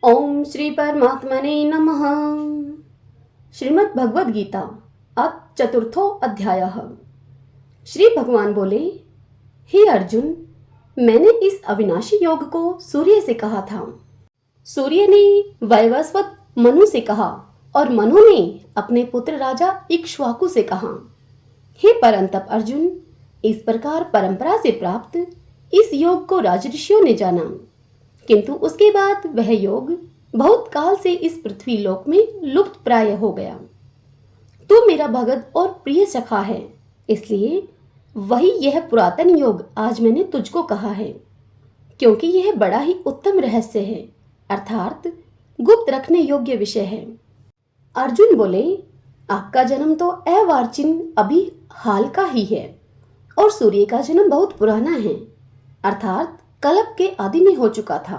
ओम श्री परमात्मने नमः। श्रीमद् भगवद गीता अथ चतुर्थो अध्यायः। श्री भगवान बोले, हे अर्जुन, मैंने इस अविनाशी योग को सूर्य से कहा था। सूर्य ने वैवस्वत मनु से कहा और मनु ने अपने पुत्र राजा इक्ष्वाकु से कहा। हे परंतप अर्जुन, इस प्रकार परंपरा से प्राप्त इस योग को राजऋषियों ने जाना, किंतु उसके बाद वह योग बहुत काल से इस पृथ्वी लोक में लुप्त प्राय हो गया। तू मेरा भगत और प्रिय सखा है, इसलिए वही यह पुरातन योग आज मैंने तुझको कहा है, क्योंकि यह बड़ा ही उत्तम रहस्य है, अर्थात गुप्त रखने योग्य विषय है। अर्जुन बोले, आपका जन्म तो अवार्चिन अभी हाल का ही है और सूर्य का जन्म बहुत पुराना है, अर्थात कल्प के आदि में हो चुका था।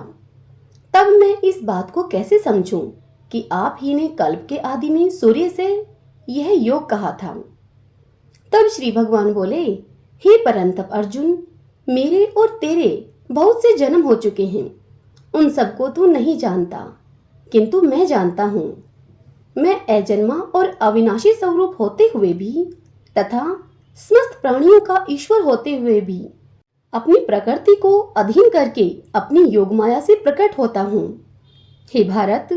तब मैं इस बात को कैसे समझूं कि आप ही ने कल्प के आदि में सूर्य से यह योग कहा था। तब श्री भगवान बोले, हे परंतप अर्जुन, मेरे और तेरे बहुत से जन्म हो चुके हैं, उन सबको तू नहीं जानता, किंतु मैं जानता हूँ। मैं अजन्मा और अविनाशी स्वरूप होते हुए भी तथा समस्त प्राणियों का ईश्वर होते हुए भी अपनी प्रकृति को अधीन करके अपनी योग माया से प्रकट होता हूँ। हे भारत,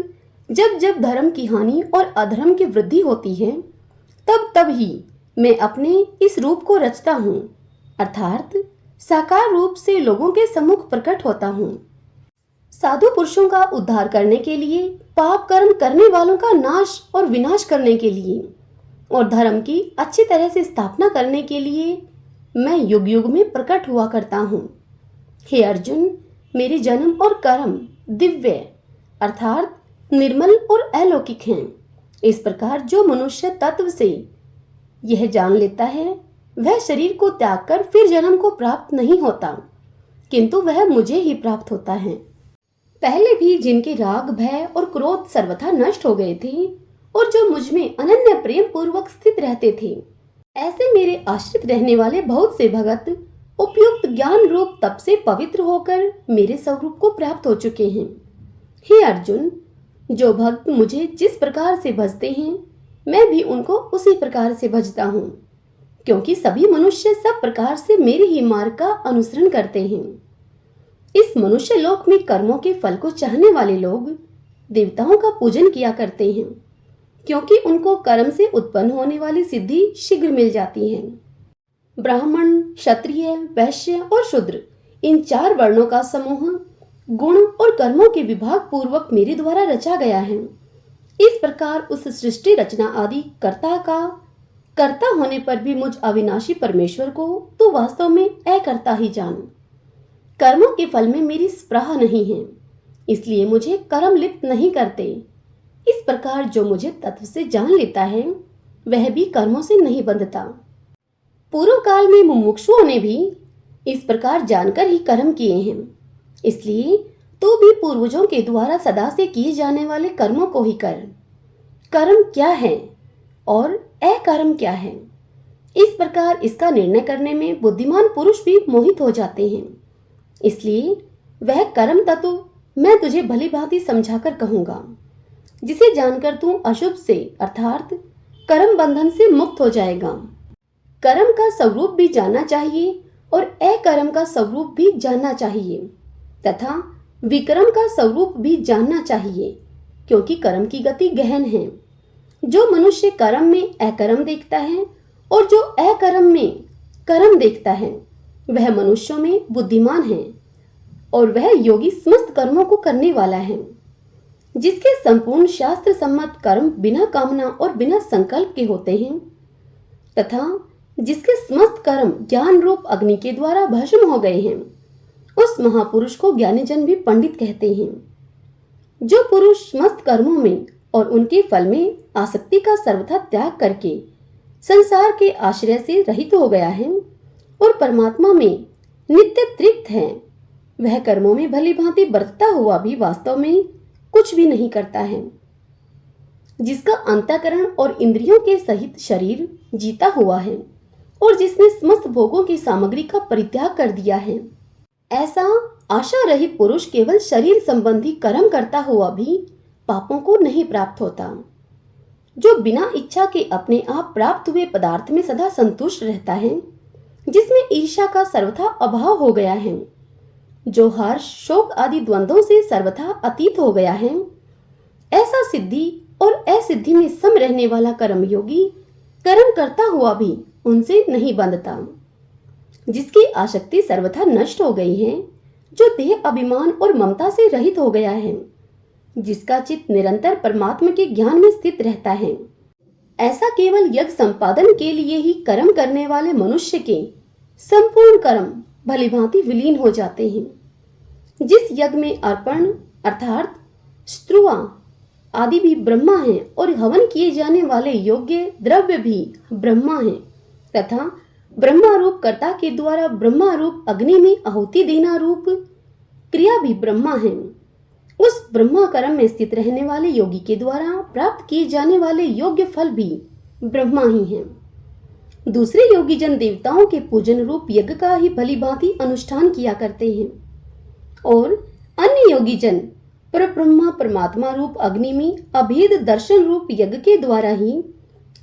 जब जब धर्म की हानि और अधर्म की वृद्धि होती है, तब तब ही मैं अपने इस रूप को रचता हूँ, अर्थात साकार रूप से लोगों के सम्मुख प्रकट होता हूँ। साधु पुरुषों का उद्धार करने के लिए, पाप कर्म करने वालों का नाश और विनाश करने के लिए और धर्म की अच्छी तरह से स्थापना करने के लिए मैं युग युग में प्रकट हुआ करता हूँ। हे अर्जुन, मेरे जन्म और कर्म दिव्य अर्थात निर्मल और अलौकिक हैं। इस प्रकार जो मनुष्य तत्व से यह जान लेता है, वह शरीर को त्याग कर फिर जन्म को प्राप्त नहीं होता, किंतु वह मुझे ही प्राप्त होता है। पहले भी जिनके राग, भय और क्रोध सर्वथा नष्ट हो गए थे और जो मुझ में अनन्य प्रेम पूर्वक स्थित रहते थे, ऐसे मेरे आश्रित रहने वाले बहुत से भगत उपयुक्त ज्ञान रूप तप से पवित्र होकर मेरे स्वरूप को प्राप्त हो चुके हैं। हे अर्जुन, जो भक्त मुझे जिस प्रकार से भजते हैं, मैं भी उनको उसी प्रकार से भजता हूँ, क्योंकि सभी मनुष्य सब प्रकार से मेरे ही मार्ग का अनुसरण करते हैं। इस मनुष्य लोक में कर्मों के फल को चाहने वाले लोग देवताओं का पूजन किया करते हैं, क्योंकि उनको कर्म से उत्पन्न होने वाली सिद्धि शीघ्र मिल जाती है। ब्राह्मण, क्षत्रिय, वैश्य और शूद्र, इन चार वर्णों का समूह गुण और कर्मों के विभाग पूर्वक मेरे द्वारा रचा गया है। इस प्रकार उस सृष्टि रचना आदि कर्ता का कर्ता होने पर भी मुझ अविनाशी परमेश्वर को तू वास्तव में अकर्ता ही जान। कर्मों के फल में मेरी स्पृहा नहीं है, इसलिए मुझे कर्म लिप्त नहीं करते। इस प्रकार जो मुझे तत्व से जान लेता है, वह भी कर्मों से नहीं बंधता। पूर्व काल में मुमुक्षुओं ने भी इस प्रकार जानकर ही कर्म किए हैं, इसलिए तू भी पूर्वजों के द्वारा सदा से किए जाने वाले कर्मों को ही कर। कर्म क्या है और अकर्म क्या है, इस प्रकार इसका निर्णय करने में बुद्धिमान पुरुष भी मोहित हो जाते हैं। इसलिए वह कर्म तत्व मैं तुझे भली भांति समझाकर कहूंगा, जिसे जानकर तू अशुभ से अर्थात कर्म बंधन से मुक्त हो जाएगा। कर्म का स्वरूप भी जानना चाहिए और अकर्म का स्वरूप भी जानना चाहिए तथा विक्रम का स्वरूप भी जानना चाहिए, क्योंकि कर्म की गति गहन है। जो मनुष्य कर्म में अकर्म देखता है और जो अकर्म में कर्म देखता है, वह मनुष्यों में बुद्धिमान है और वह योगी समस्त कर्मों को करने वाला है। जिसके संपूर्ण शास्त्र सम्मत कर्म बिना कामना और बिना संकल्प के होते हैं तथा जिसके समस्त कर्म ज्ञान रूप अग्नि के द्वारा भस्म हो गए हैं, उस महापुरुष को ज्ञानीजन भी पंडित कहते हैं। जो पुरुष समस्त कर्मों में और उनके फल में आसक्ति का सर्वथा त्याग करके संसार के आश्रय से रहित हो गया है और परमात्मा में नित्य तृप्त है, वह कर्मों में भली भांति बरतता हुआ भी वास्तव में कुछ भी नहीं करता है। जिसका अंतःकरण और इंद्रियों के सहित शरीर जीता हुआ है और जिसने समस्त भोगों की सामग्री का परित्याग कर दिया है, ऐसा आशा रहित पुरुष केवल शरीर संबंधी कर्म करता हुआ भी पापों को नहीं प्राप्त होता। जो बिना इच्छा के अपने आप प्राप्त हुए पदार्थ में सदा संतुष्ट रहता है, जिसमें ईर्ष्या का सर्वथा अभाव हो गया है, जो हर्ष शोक आदि द्वंद्वों से सर्वथा अतीत हो गया है, ऐसा सिद्धि और असिद्धि में सम रहने वाला कर्मयोगी कर्म करता हुआ भी उनसे नहीं बंधता। जिसकी आसक्ति सर्वथा नष्ट हो गई है, जो देह अभिमान और ममता से रहित हो गया है, जिसका चित्त निरंतर परमात्मा के ज्ञान में स्थित रहता है, ऐसा केवल यज्ञ संपादन के लिए ही कर्म करने वाले मनुष्य के संपूर्ण कर्म भलीभांति विलीन हो जाते हैं। जिस यज्ञ में अर्पण अर्थात स्त्रुआ आदि भी ब्रह्मा है और हवन किए जाने वाले योग्य द्रव्य भी ब्रह्मा है तथा ब्रह्मा रूप कर्ता के द्वारा ब्रह्मा रूप अग्नि में आहुति देना रूप क्रिया भी ब्रह्मा है, उस ब्रह्मा कर्म में स्थित रहने वाले योगी के द्वारा प्राप्त किए जाने वाले योग्य फल भी ब्रह्मा ही है। दूसरे योगी जन देवताओं के पूजन रूप यज्ञ का ही भलीभांति अनुष्ठान किया करते हैं और अन्य योगी जन परब्रह्मा परमात्मा रूप अग्नि में अभेद दर्शन रूप यज्ञ के द्वारा ही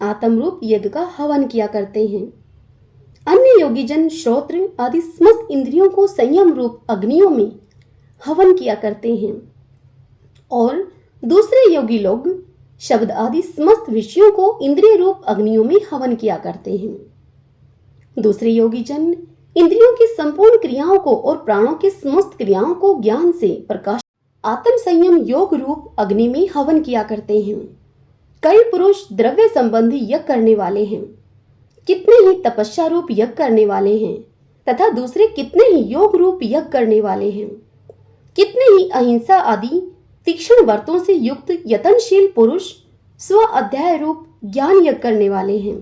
आत्म रूप यज्ञ का हवन किया करते हैं। अन्य योगी जन श्रोत्र आदि समस्त इंद्रियों को संयम रूप अग्नियों में हवन किया करते हैं और दूसरे योगी लोग शब्द आदि समस्त विषयों को इंद्रिय रूप अग्नियों में हवन किया करते हैं। दूसरे योगी जन इंद्रियों की संपूर्ण क्रियाओं को और प्राणों की समस्त क्रियाओं को ज्ञान से प्रकाश आत्म संयम योग रूप अग्नि में हवन किया करते हैं। कई पुरुष द्रव्य संबंधी यज्ञ करने वाले हैं, कितने ही तपस्या रूप यज्ञ करने वाले हैं तथा दूसरे कितने ही योग रूप यज्ञ करने वाले हैं। कितने ही अहिंसा आदि तीक्ष्ण व्रतों से युक्त यतनशील पुरुष स्व अध्याय रूप ज्ञान यज्ञ करने वाले हैं।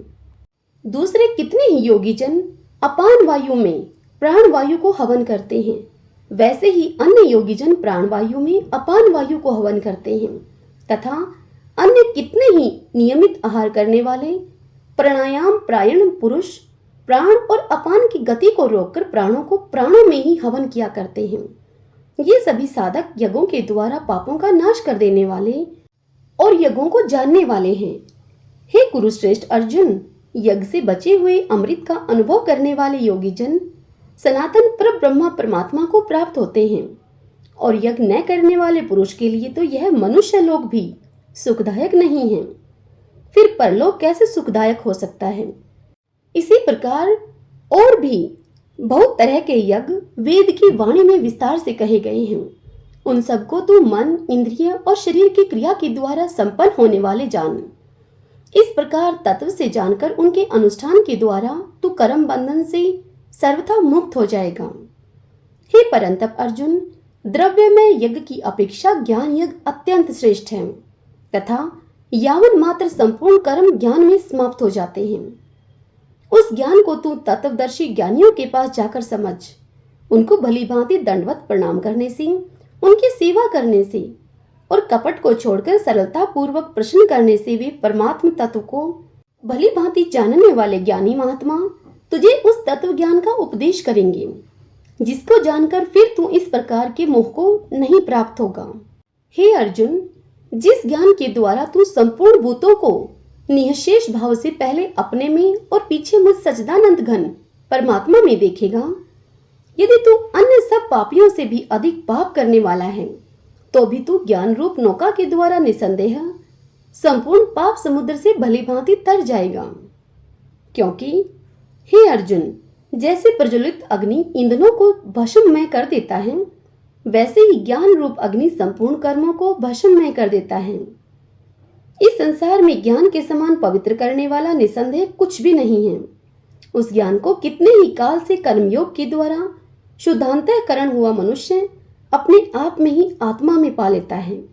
दूसरे कितने ही योगी जन अपान वायु में प्राण वायु को हवन करते हैं, वैसे ही अन्य योगी जन प्राण वायु में अपान वायु को हवन करते हैं तथा अन्य कितने ही नियमित आहार करने वाले प्राणायाम प्रायण पुरुष प्राण और अपान की गति को रोककर प्राणों को प्राणों में ही हवन किया करते हैं। ये सभी साधक यज्ञों के द्वारा पापों का नाश कर देने वाले और यज्ञों को जानने वाले हैं। हे कुरुश्रेष्ठ अर्जुन, यज्ञ से बचे हुए अमृत का अनुभव करने वाले योगी जन सनातन पर ब्रह्मा परमात्मा को प्राप्त होते हैं और यज्ञ न करने वाले पुरुष के लिए तो यह मनुष्य लोक भी सुखदायक नहीं है, फिर परलोक कैसे सुखदायक हो सकता है। इसी प्रकार और भी बहुत तरह के यज्ञ वेद की वाणी में विस्तार से कहे गए हैं। उन सबको तू मन इंद्रिय और शरीर की क्रिया के द्वारा संपन्न होने वाले जान। इस प्रकार तत्व से जानकर उनके अनुष्ठान के द्वारा तू कर्म बंधन से सर्वथा मुक्त हो जाएगा। हे परंतप अर्जुन, द्रव्यमय यज्ञ की अपेक्षा ज्ञान यज्ञ अत्यंत श्रेष्ठ है तथा यावन मात्र संपूर्ण कर्म ज्ञान में समाप्त हो जाते हैं। उस ज्ञान को तू तत्वदर्शी ज्ञानियों के पास जाकर समझ। उनको भली भांति दंडवत प्रणाम करने से, उनकी सेवा करने से और कपट को छोड़कर सरलता पूर्वक प्रश्न करने से वे परमात्म तत्व को भली भांति जानने वाले ज्ञानी महात्मा तुझे उस तत्व ज्ञान का उपदेश करेंगे, जिसको जानकर फिर तू इस प्रकार के मोह को नहीं प्राप्त होगा। हे अर्जुन, जिस ज्ञान के द्वारा तू संपूर्ण भूतों को निःशेष भाव से पहले अपने में और पीछे मुझ सच्चिदानंद घन परमात्मा में देखेगा, यदि तू अन्य सब पापियों से भी अधिक पाप करने वाला है तो भी तू ज्ञान रूप नौका के द्वारा निसंदेह संपूर्ण पाप समुद्र से भली भांति तर जाएगा। क्योंकि हे अर्जुन, जैसे प्रज्वलित अग्नि ईंधनों को भस्ममय कर देता है, वैसे ही ज्ञान रूप अग्नि संपूर्ण कर्मों को भस्ममय कर देता है। इस संसार में ज्ञान के समान पवित्र करने वाला निसंदेह कुछ भी नहीं है। उस ज्ञान को कितने ही काल से कर्मयोग के द्वारा शुद्धांतःकरण हुआ मनुष्य अपने आप में ही आत्मा में पा लेता है।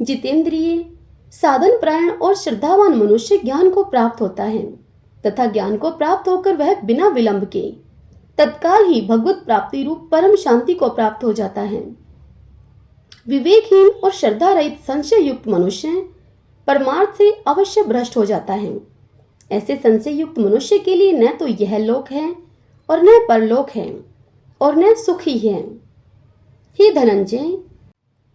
जितेंद्रिय साधन प्रायण और श्रद्धावान मनुष्य ज्ञान को प्राप्त होता है तथा ज्ञान को प्राप्त होकर वह बिना विलंब के तत्काल ही भगवत प्राप्ति रूप परम शांति को प्राप्त हो जाता है। विवेकहीन और श्रद्धा रहित संशय युक्त मनुष्य परमार्थ से अवश्य भ्रष्ट हो जाता है। ऐसे संशय युक्त मनुष्य के लिए न तो यह लोक है और न परलोक है और न सुखी है। हे धनंजय,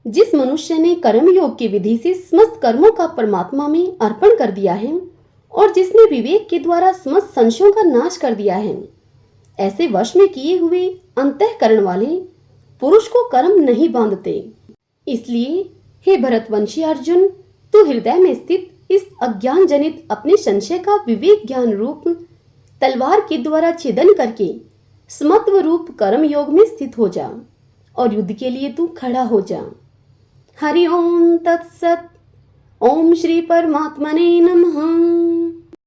जिस मनुष्य ने कर्म योग की विधि से समस्त कर्मों का परमात्मा में अर्पण कर दिया है और जिसने विवेक के द्वारा समस्त संशयों का नाश कर दिया है, ऐसे वश में किए हुए अंतःकरण वाले पुरुष को कर्म नहीं बांधते। इसलिए हे भरतवंशी अर्जुन, तू हृदय में स्थित इस अज्ञान जनित अपने संशय का विवेक ज्ञान रूप तलवार के द्वारा छेदन करके समत्व रूप कर्म योग में स्थित हो जा और युद्ध के लिए तू खड़ा हो जा। हरि ओम तत्सत। ओम श्री परमात्मने नमः।